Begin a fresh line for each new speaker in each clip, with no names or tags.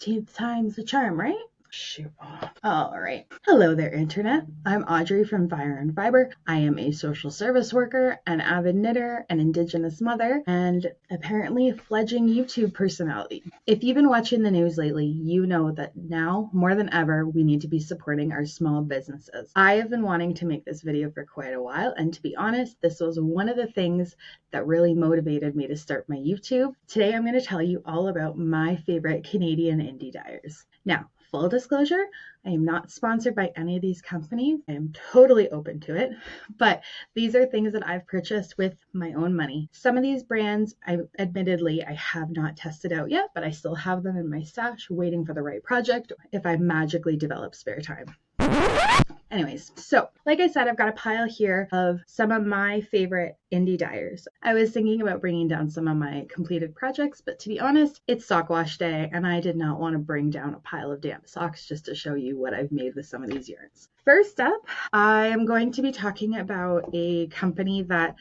15th time's the charm, right? Shoot off. All right. Hello there, Internet. I'm Audrey from Fibre. I am a social service worker, an avid knitter, an Indigenous mother, and apparently a fledgling YouTube personality. If you've been watching the news lately, you know that now, more than ever, we need to be supporting our small businesses. I have been wanting to make this video for quite a while, and to be honest, this was one of the things that really motivated me to start my YouTube. Today, I'm going to tell you all about my favorite Canadian indie dyers. Now, full disclosure, I am not sponsored by any of these companies. I am totally open to it, but these are things that I've purchased with my own money. Some of these brands, admittedly, I have not tested out yet, but I still have them in my stash waiting for the right project if I magically develop spare time. Anyways, so like I said, I've got a pile here of some of my favorite indie dyers. I was thinking about bringing down some of my completed projects, but to be honest, it's sock wash day and I did not want to bring down a pile of damp socks just to show you what I've made with some of these yarns. First up, I am going to be talking about a company that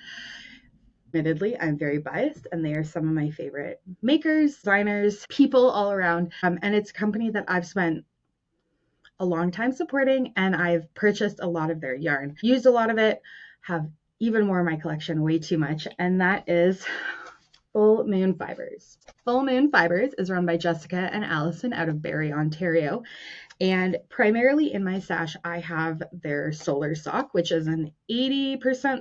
admittedly, I'm very biased, and they are some of my favorite makers, designers, people all around. And it's a company that I've spent a long time supporting, and I've purchased a lot of their yarn, used a lot of it, have even more in my collection, way too much, and that is Full Moon Fibres. Full Moon Fibres is run by Jessica and Allison out of Barrie, Ontario. And primarily in my stash, I have their solar sock, which is an 80%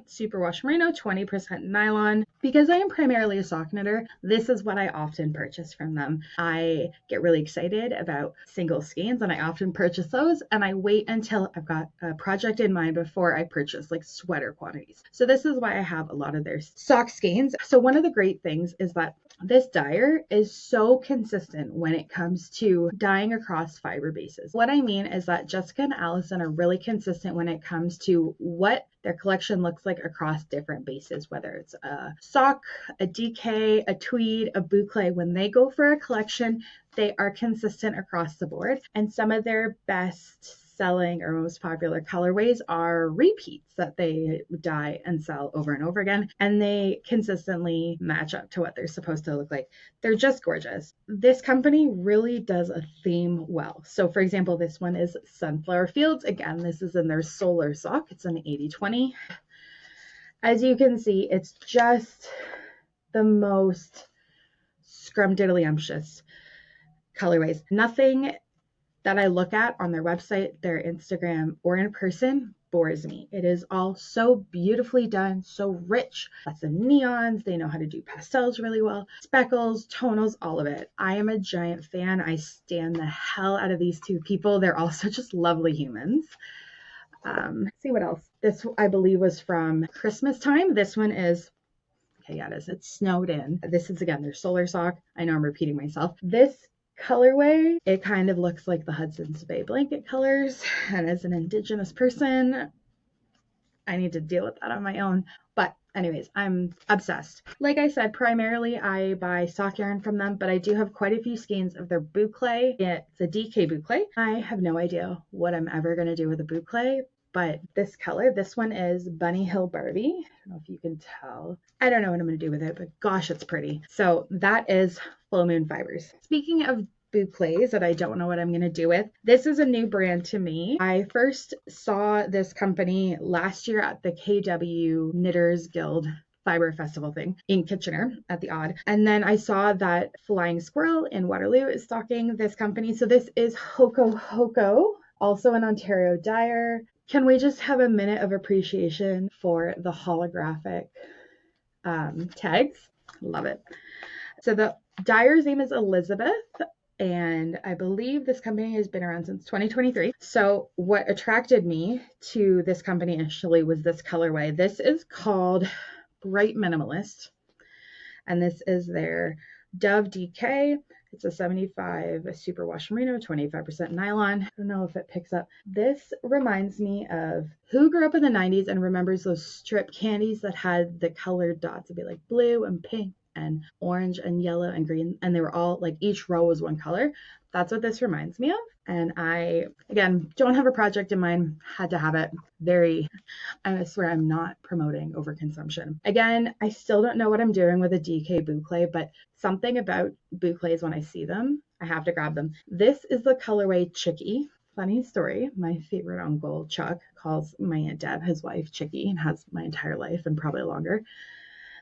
superwash merino, 20% nylon. Because I am primarily a sock knitter, this is what I often purchase from them. I get really excited about single skeins and I often purchase those, and I wait until I've got a project in mind before I purchase like sweater quantities. So this is why I have a lot of their sock skeins. So one of the great things is that this dyer is so consistent when it comes to dyeing across fiber bases. What I mean is that Jessica and Allison are really consistent when it comes to what their collection looks like across different bases, whether it's a sock, a DK, a tweed, a boucle. When they go for a collection, they are consistent across the board. And some of their best selling or most popular colorways are repeats that they dye and sell over and over again, and they consistently match up to what they're supposed to look like. They're just gorgeous. This company really does a theme well. So for example, this one is Sunflower Fields. Again, this is in their solar sock. It's an 80/20. As you can see, it's just the most scrumdiddlyumptious colorways. Nothing that I look at on their website, their Instagram, or in person bores me. It is all so beautifully done, so rich. Lots of neons. They know how to do pastels really well. Speckles, tonals, all of it. I am a giant fan. I stand the hell out of these two people. They're also just lovely humans. Let's see what else. This, I believe, was from Christmas time. This one is, okay, yeah, it is. It's snowed in. This is, again, their solar sock. I know I'm repeating myself. This colorway, it kind of looks like the Hudson's Bay blanket colors, and as an Indigenous person, I need to deal with that on my own. But anyways, I'm obsessed. Like I said, primarily I buy sock yarn from them, but I do have quite a few skeins of their boucle. It's a DK boucle. I have no idea what I'm ever going to do with a boucle, but this color, this one is Bunny Hill Barbie. I don't know if you can tell. I don't know what I'm going to do with it, but gosh, it's pretty. So that is Full Moon Fibres. Speaking of boucles that I don't know what I'm going to do with, this is a new brand to me. I first saw this company last year at the KW Knitters Guild Fibre Festival thing in Kitchener at the Odd. And then I saw that Flying Squirrel in Waterloo is stocking this company. So this is Hoko, also an Ontario dyer. Can we just have a minute of appreciation for the holographic tags? Love it. So the dyer's name is Elizabeth, and I believe this company has been around since 2023. So what attracted me to this company initially was this colorway. This is called Bright Minimalist, and this is their Dove DK. It's a 75 superwash merino, 25% nylon. I don't know if it picks up. This reminds me of who grew up in the 90s and remembers those strip candies that had the colored dots. It'd be like blue and pink and orange and yellow and green, and they were all like, each row was one color. That's what this reminds me of. And I, again, don't have a project in mind, had to have it. I swear I'm not promoting overconsumption. Again, I still don't know what I'm doing with a DK boucle, but something about boucles when I see them, I have to grab them. This is the colorway Chicky. Funny story, my favorite uncle, Chuck, calls my Aunt Deb, his wife, Chicky, and has my entire life and probably longer.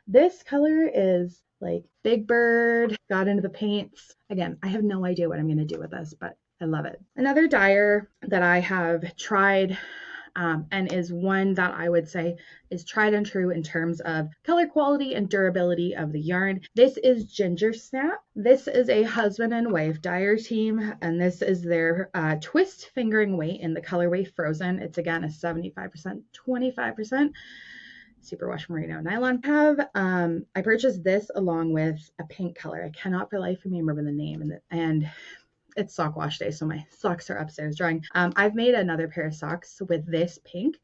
This color is like Big Bird, got into the paints. Again, I have no idea what I'm going to do with this, but I love it. Another dyer that I have tried and is one that I would say is tried and true in terms of color quality and durability of the yarn. This is Ginger Snap. This is a husband and wife dyer team, and this is their twist fingering weight in the colorway Frozen. It's again a 75%, 25%. Superwash merino nylon. I purchased this along with a pink color. I cannot for life of me remember the name, and it's sock wash day, so my socks are upstairs drying. I've made another pair of socks with this pink,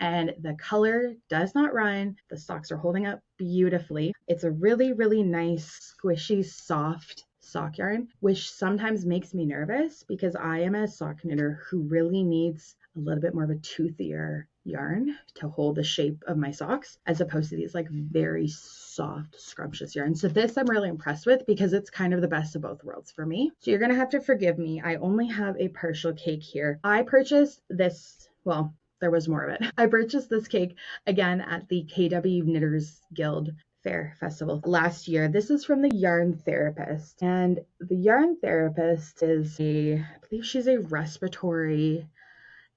and the color does not run. The socks are holding up beautifully. It's a really, really nice, squishy, soft sock yarn, which sometimes makes me nervous because I am a sock knitter who really needs a little bit more of a toothier yarn to hold the shape of my socks, as opposed to these like very soft, scrumptious yarns. So this I'm really impressed with because it's kind of the best of both worlds for me. So you're gonna have to forgive me. I only have a partial cake here. I purchased this, well, there was more of it. I purchased this cake again at the KW Knitters Guild Fair Festival last year. This is from the Yarn Therapist, and the Yarn Therapist is I believe she's a respiratory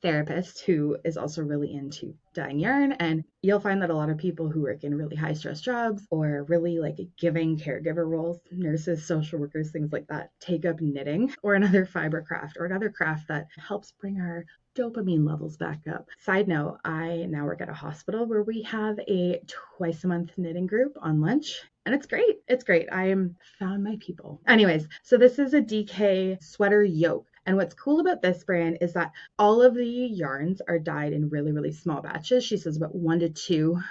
therapist who is also really into dyeing yarn. And you'll find that a lot of people who work in really high stress jobs or really like giving caregiver roles, nurses, social workers, things like that, take up knitting or another fiber craft or another craft that helps bring our dopamine levels back up. Side note, I now work at a hospital where we have a twice a month knitting group on lunch. And it's great. It's great. I am found my people. Anyways, so this is a DK sweater yoke. And what's cool about this brand is that all of the yarns are dyed in really, really small batches. She says about 1 to 2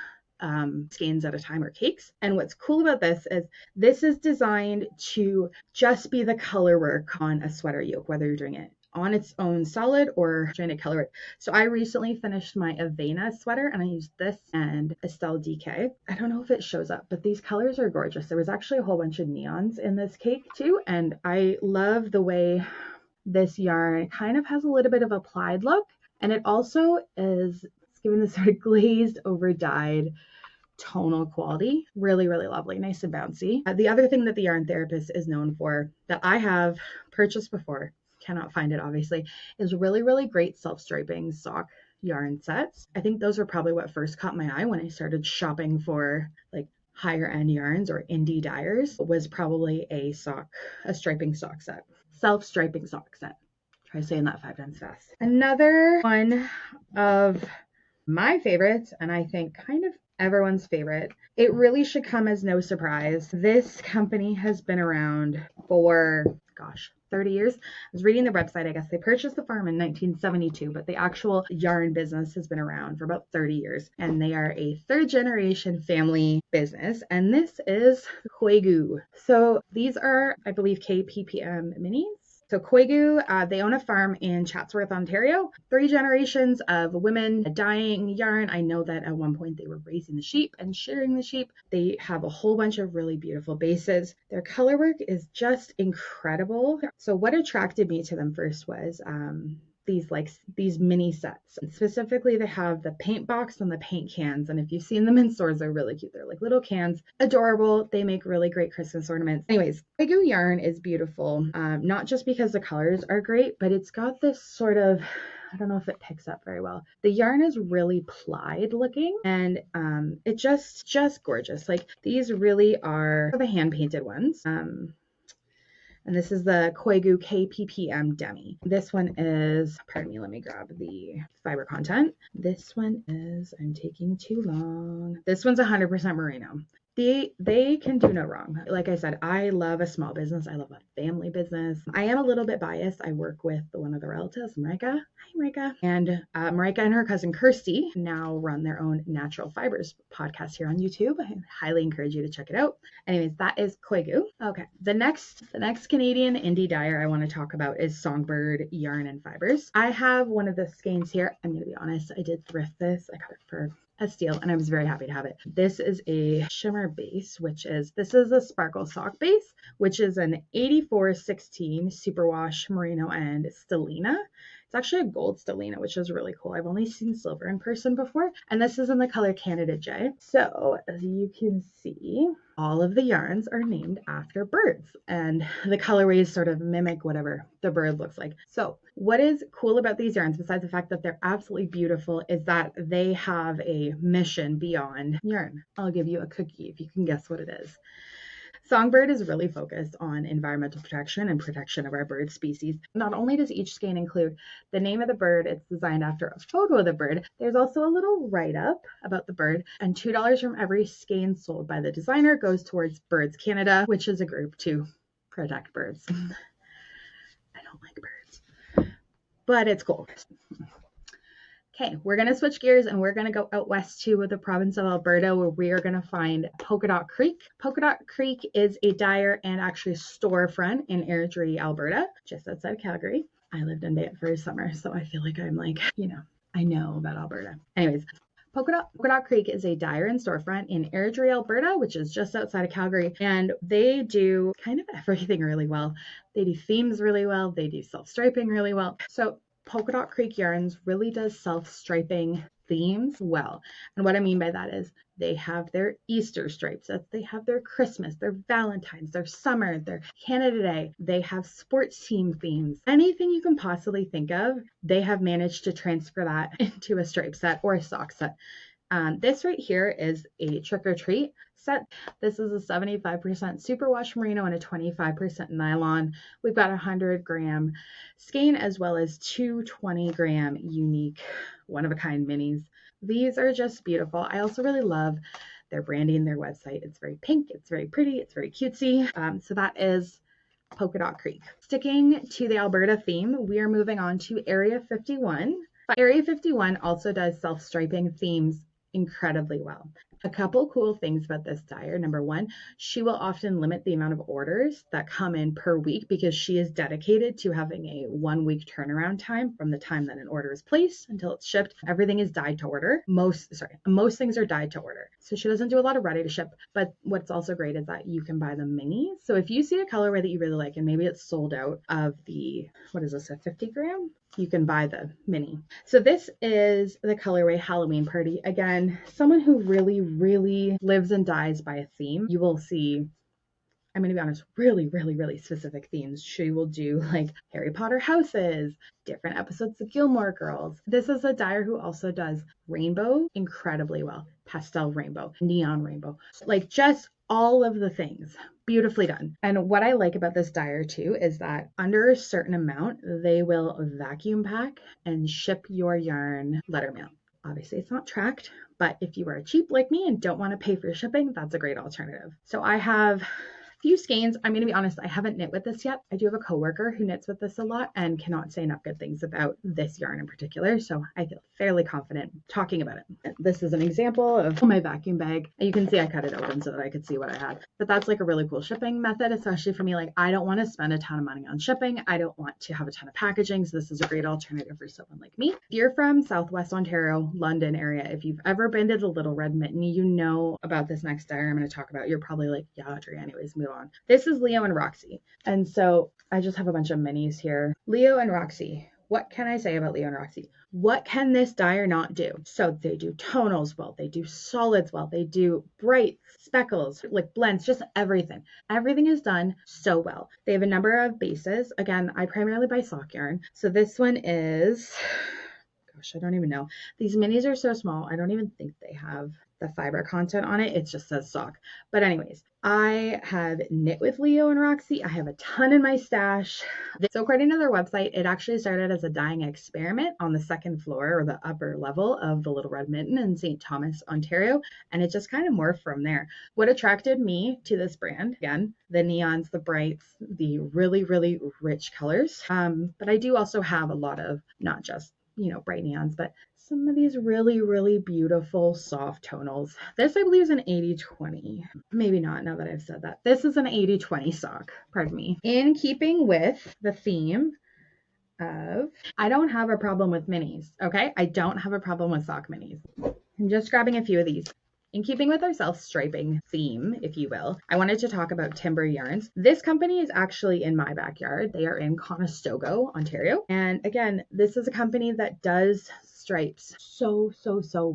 skeins at a time or cakes. And what's cool about this is designed to just be the color work on a sweater yoke, whether you're doing it on its own solid or trying to color it. So I recently finished my Avena sweater and I used this and Estelle DK. I don't know if it shows up, but these colors are gorgeous. There was actually a whole bunch of neons in this cake too. And I love the way this yarn kind of has a little bit of a plaid look, and it also is giving this sort of glazed over dyed tonal quality. Really, really lovely, nice and bouncy. The other thing that the Yarn Therapist is known for that I have purchased before, cannot find it obviously, is really, really great self-striping sock yarn sets. I think those were probably what first caught my eye when I started shopping for like higher end yarns or indie dyers, was probably a striping sock set. Self-striping sock set. Try saying that 5 times fast. Another one of my favorites, and I think kind of everyone's favorite, it really should come as no surprise. This company has been around for, 30 years. I was reading the website. I guess they purchased the farm in 1972, but the actual yarn business has been around for about 30 years. And they are a 3rd generation family business. And this is Koigu. So these are, I believe, KPPM minis. So Koigu, they own a farm in Chatsworth, Ontario. 3 generations of women dyeing yarn. I know that at one point they were raising the sheep and shearing the sheep. They have a whole bunch of really beautiful bases. Their color work is just incredible. So what attracted me to them first was these mini sets. And specifically, they have the paint box and the paint cans. And if you've seen them in stores, they're really cute. They're like little cans, adorable. They make really great Christmas ornaments. Anyways, Koigu yarn is beautiful, not just because the colors are great, but it's got this sort of, I don't know if it picks up very well. The yarn is really plied looking, and it just gorgeous. Like these really are the hand painted ones. And this is the Koigu KPPM Demi. This one is, pardon me, let me grab the fiber content. This one is, I'm taking too long. This one's 100% merino. They can do no wrong. Like I said, I love a small business. I love a family business. I am a little bit biased. I work with one of the relatives, Marika. Hi, Marika. And Marika and her cousin Kirsty now run their own Natural Fibers podcast here on YouTube. I highly encourage you to check it out. Anyways, that is Koigu. Okay, the next Canadian indie dyer I want to talk about is Songbird Yarn and Fibers. I have one of the skeins here. I'm going to be honest, I did thrift this. I got it for a steal, and I was very happy to have it. This is a shimmer base, this is a sparkle sock base, which is an 8416 superwash merino and stellina. It's actually a gold stellina, which is really cool. I've only seen silver in person before, and this is in the color Canada J. So as you can see, all of the yarns are named after birds, and the colorways sort of mimic whatever the bird looks like. So what is cool about these yarns, besides the fact that they're absolutely beautiful, is that they have a mission beyond yarn. I'll give you a cookie if you can guess what it is. Songbird is really focused on environmental protection and protection of our bird species. Not only does each skein include the name of the bird, it's designed after a photo of the bird, there's also a little write-up about the bird, and $2 from every skein sold by the designer goes towards Birds Canada, which is a group to protect birds. I don't like birds, but it's cool. Okay, we're going to switch gears and we're going to go out west to the province of Alberta, where we are going to find Polka Dot Creek. Polka Dot Creek is a dyer and actually storefront in Airdrie, Alberta, just outside Calgary. I lived in Banff for a summer, so I feel like I'm like, I know about Alberta. Anyways, Polka Dot Creek is a dyer and storefront in Airdrie, Alberta, which is just outside of Calgary, and they do kind of everything really well. They do themes really well. They do self-striping really well. So Polka Dot Creek Yarns really does self-striping themes well. And what I mean by that is they have their Easter stripes, they have their Christmas, their Valentine's, their summer, their Canada Day, they have sports team themes. Anything you can possibly think of, they have managed to transfer that into a stripe set or a sock set. This right here is a trick or treat set. This is a 75% superwash merino and a 25% nylon. We've got a 100-gram skein as well as two 20-gram unique one-of-a-kind minis. These are just beautiful. I also really love their branding, their website. It's very pink, it's very pretty, it's very cutesy. So that is Polka Dot Creek. Sticking to the Alberta theme, we are moving on to Area 51. Area 51 also does self-striping themes incredibly well. A couple cool things about this dyer. Number one, she will often limit the amount of orders that come in per week because she is dedicated to having a 1-week turnaround time from the time that an order is placed until it's shipped. Everything is dyed to order. Most things are dyed to order. So she doesn't do a lot of ready to ship, but what's also great is that you can buy the minis. So if you see a colorway that you really like and maybe it's sold out of the, what is this, a 50-gram? You can buy the mini. So this is the colorway Halloween Party. Again, someone who really, really lives and dies by a theme. You will see, I'm going to be honest, really, really, really specific themes. She will do like Harry Potter houses, different episodes of Gilmore Girls. This is a dyer who also does rainbow incredibly well. Pastel rainbow, neon rainbow, like just all of the things. Beautifully done. And what I like about this dyer too is that under a certain amount, they will vacuum pack and ship your yarn letter mail. Obviously it's not tracked, but if you are cheap like me and don't want to pay for shipping, that's a great alternative. So I have few skeins. I'm going to be honest, I haven't knit with this yet. I do have a coworker who knits with this a lot and cannot say enough good things about this yarn in particular, so I feel fairly confident talking about it. This is an example of my vacuum bag. You can see I cut it open so that I could see what I had, but that's like a really cool shipping method, especially for me. Like, I don't want to spend a ton of money on shipping. I don't want to have a ton of packaging, so this is a great alternative for someone like me. If you're from Southwest Ontario, London area, if you've ever been to the Little Red Mitten, you know about this next dyer I'm going to talk about. You're probably like, yeah, Audrey, anyways, move on. This is Leo and Roxy. And so I just have a bunch of minis here. Leo and Roxy. What can I say about Leo and Roxy? What can this dyer not do? So they do tonals well, they do solids well, they do bright speckles, like blends, just everything. Everything is done so well. They have a number of bases. Again, I primarily buy sock yarn. So this one is, gosh, I don't even know. These minis are so small, I don't even think they have the fiber content on it. It just says sock. But anyways, I have knit with Leo and Roxy. I have a ton in my stash. So according to their website, it actually started as a dyeing experiment on the second floor or the upper level of the Little Red Mitten in St. Thomas, Ontario. And it just kind of morphed from there. What attracted me to this brand, again, the neons, the brights, the really, really rich colors. But I do also have a lot of not just, bright neons, but some of these really, really beautiful soft tonals. This, I believe, is an 80-20. Maybe not, now that I've said that. This is an 80-20 sock, pardon me. In keeping with the theme of, I don't have a problem with minis, okay? I don't have a problem with sock minis. I'm just grabbing a few of these. In keeping with our self-striping theme, if you will, I wanted to talk about Timber Yarns. This company is actually in my backyard. They are in Conestoga, Ontario. And again, this is a company that does stripes so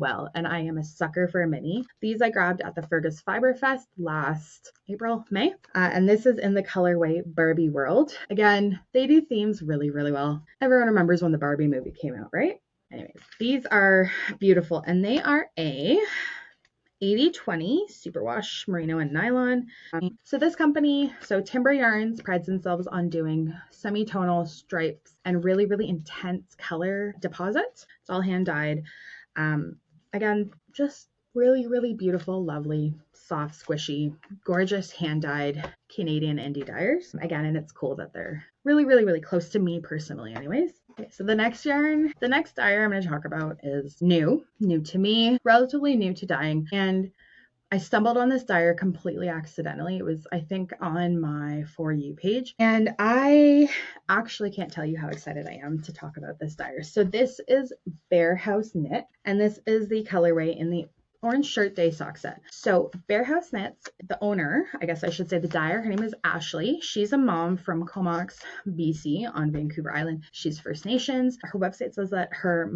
well. And I am a sucker for a mini. These I grabbed at the Fergus Fibre Fest last May. And this is in the colorway Barbie World. Again, they do themes really well. Everyone remembers when the Barbie movie came out, right? Anyways, these are beautiful, and they are a 80/20 superwash merino and nylon. So this company, Timber Yarns, prides themselves on doing semi-tonal stripes and really intense color deposits. It's all hand dyed. Again, just really beautiful, lovely, soft, squishy, gorgeous hand dyed Canadian indie dyers. Again, and it's cool that they're really close to me personally anyways. Okay, so the next dyer I'm going to talk about is new to me, relatively new to dyeing, and I stumbled on this dyer completely accidentally. It was, I think, on my For You page, and I actually can't tell you how excited I am to talk about this dyer. So this is Bear House Knit, and this is the colorway in the orange shirt day sock set. So Bear House Knits, the owner, I guess I should say the dyer, her name is Ashley. She's a mom from Comox, BC on Vancouver Island. She's First Nations. Her website says that her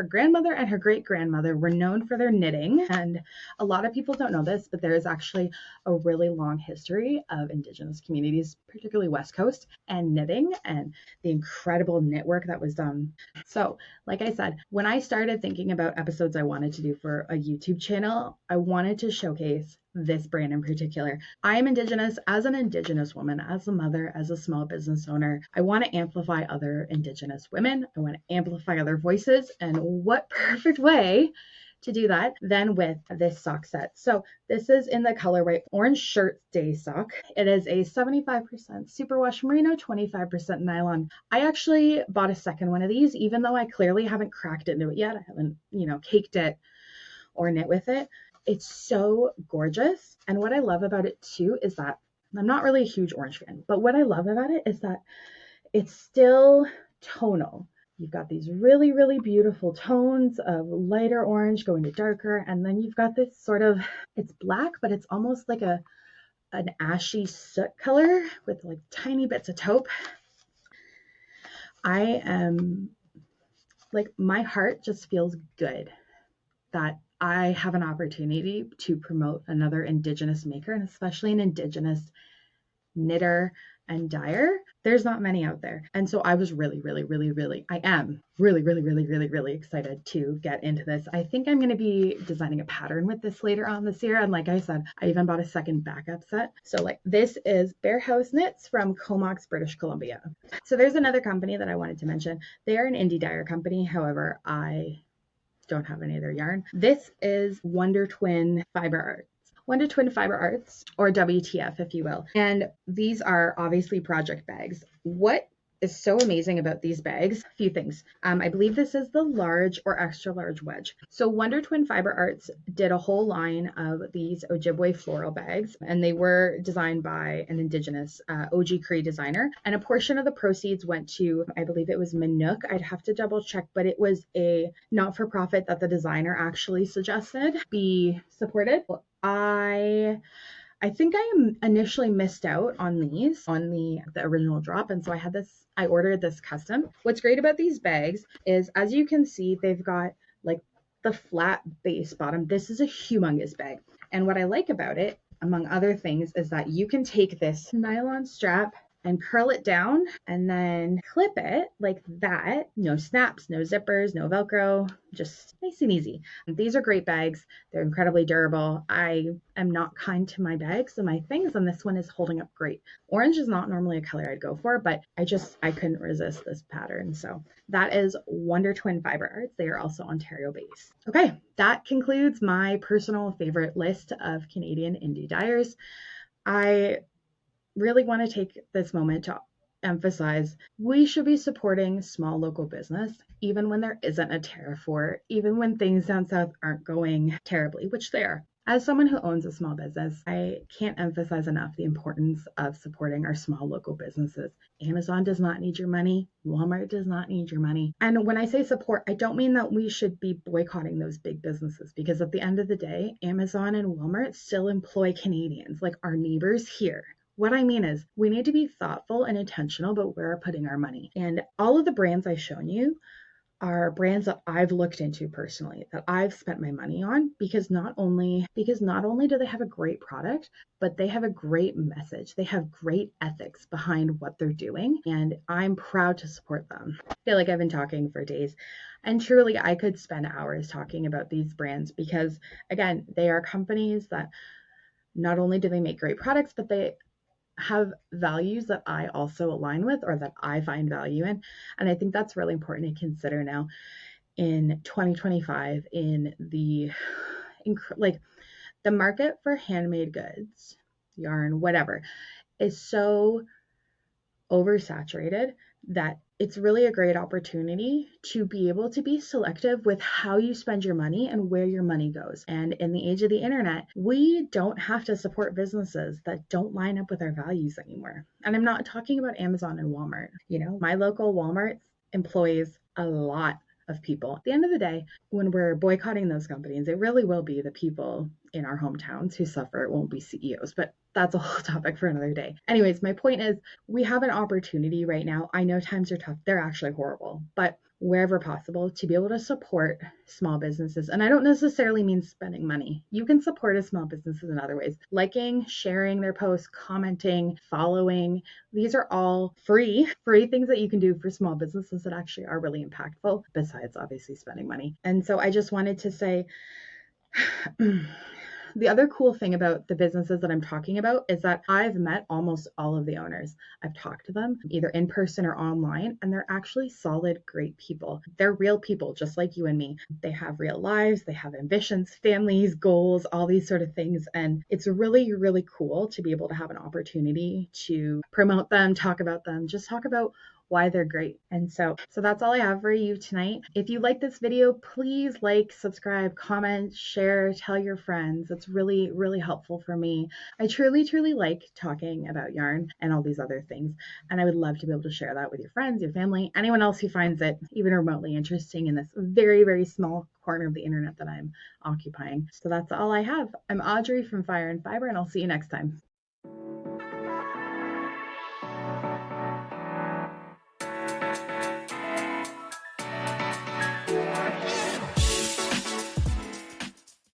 grandmother and her great-grandmother were known for their knitting. And a lot of people don't know this, but there is actually a really long history of Indigenous communities, particularly West Coast, and knitting and the incredible knit work that was done. So, like I said, when I started thinking about episodes I wanted to do for a YouTube channel, I wanted to showcase this brand in particular. I am Indigenous. As an Indigenous woman, as a mother, as a small business owner, I want to amplify other Indigenous women. I want to amplify other voices. And what perfect way to do that than with this sock set. So this is in the colorway Orange Shirt Day Sock. It is a 75% superwash merino, 25% nylon. I actually bought a second one of these, even though I clearly haven't cracked into it yet. I haven't, caked it or knit with it. It's so gorgeous. And what I love about it too is that I'm not really a huge orange fan, but what I love about it is that it's still tonal. You've got these really beautiful tones of lighter orange going to darker, and then you've got this sort of, it's black, but it's almost like an ashy soot color with like tiny bits of taupe. I am like, my heart just feels good that I have an opportunity to promote another Indigenous maker, and especially an Indigenous knitter and dyer. There's not many out there. And so I was really excited to get into this. I think I'm going to be designing a pattern with this later on this year. And like I said, I even bought a second backup set. So like, this is Bear House Knits from Comox, British Columbia. So there's another company that I wanted to mention. They are an indie dyer company. However, I don't have any of their yarn. This is Wonder Twin Fibre Arts. Wonder Twin Fibre Arts, or WTF, if you will. And these are obviously project bags. What is so amazing about these bags? A few things. I believe this is the large or extra large wedge. So Wonder Twin Fibre Arts did a whole line of these Ojibwe floral bags, and they were designed by an Indigenous OG Cree designer. And a portion of the proceeds went to, I believe it was Minook. I'd have to double check, but it was a not-for-profit that the designer actually suggested be supported. I think I initially missed out on these on the original drop, and so I ordered this custom. What's great about these bags is, as you can see, they've got like the flat base bottom. This is a humongous bag, and what I like about it, among other things, is that you can take this nylon strap and curl it down and then clip it like that. No snaps, no zippers, no Velcro, just nice and easy. And these are great bags. They're incredibly durable. I am not kind to my bags and my things, and this one is holding up great. Orange is not normally a color I'd go for, but I couldn't resist this pattern. So that is Wonder Twin Fibre Arts. They are also Ontario based. Okay, that concludes my personal favorite list of Canadian indie dyers. I really want to take this moment to emphasize we should be supporting small local business, even when there isn't a tariff war, even when things down south aren't going terribly, which they are. As someone who owns a small business, I can't emphasize enough the importance of supporting our small local businesses. Amazon does not need your money. Walmart does not need your money. And when I say support, I don't mean that we should be boycotting those big businesses, because at the end of the day, Amazon and Walmart still employ Canadians, like our neighbors here. What I mean is we need to be thoughtful and intentional about where we're putting our money. And all of the brands I've shown you are brands that I've looked into personally, that I've spent my money on, because not only do they have a great product, but they have a great message. They have great ethics behind what they're doing, and I'm proud to support them. I feel like I've been talking for days, and truly I could spend hours talking about these brands, because again, they are companies that not only do they make great products, but they have values that I also align with, or that I find value in. And I think that's really important to consider now in 2025, in the market for handmade goods, yarn, whatever, is so oversaturated that it's really a great opportunity to be able to be selective with how you spend your money and where your money goes. And in the age of the internet, we don't have to support businesses that don't line up with our values anymore. And I'm not talking about Amazon and Walmart. My local Walmart employs a lot of people. At the end of the day, when we're boycotting those companies, it really will be the people in our hometowns who suffer. It won't be CEOs, but that's a whole topic for another day. Anyways, my point is, we have an opportunity right now. I know times are tough. They're actually horrible, but wherever possible, to be able to support small businesses. And I don't necessarily mean spending money. You can support a small businesses in other ways. Liking, sharing their posts, commenting, following. These are all free things that you can do for small businesses that actually are really impactful, besides obviously spending money. And so I just wanted to say, the other cool thing about the businesses that I'm talking about is that I've met almost all of the owners. I've talked to them either in person or online, and they're actually solid, great people. They're real people, just like you and me. They have real lives, they have ambitions, families, goals, all these sort of things. And it's really, really cool to be able to have an opportunity to promote them, talk about them, just talk about why they're great. And so that's all I have for you tonight. If you like this video, please like, subscribe, comment, share, tell your friends. It's really, really helpful for me. I truly, truly like talking about yarn and all these other things. And I would love to be able to share that with your friends, your family, anyone else who finds it even remotely interesting in this very, very small corner of the internet that I'm occupying. So that's all I have. I'm Audrey from Fire and Fibre, and I'll see you next time.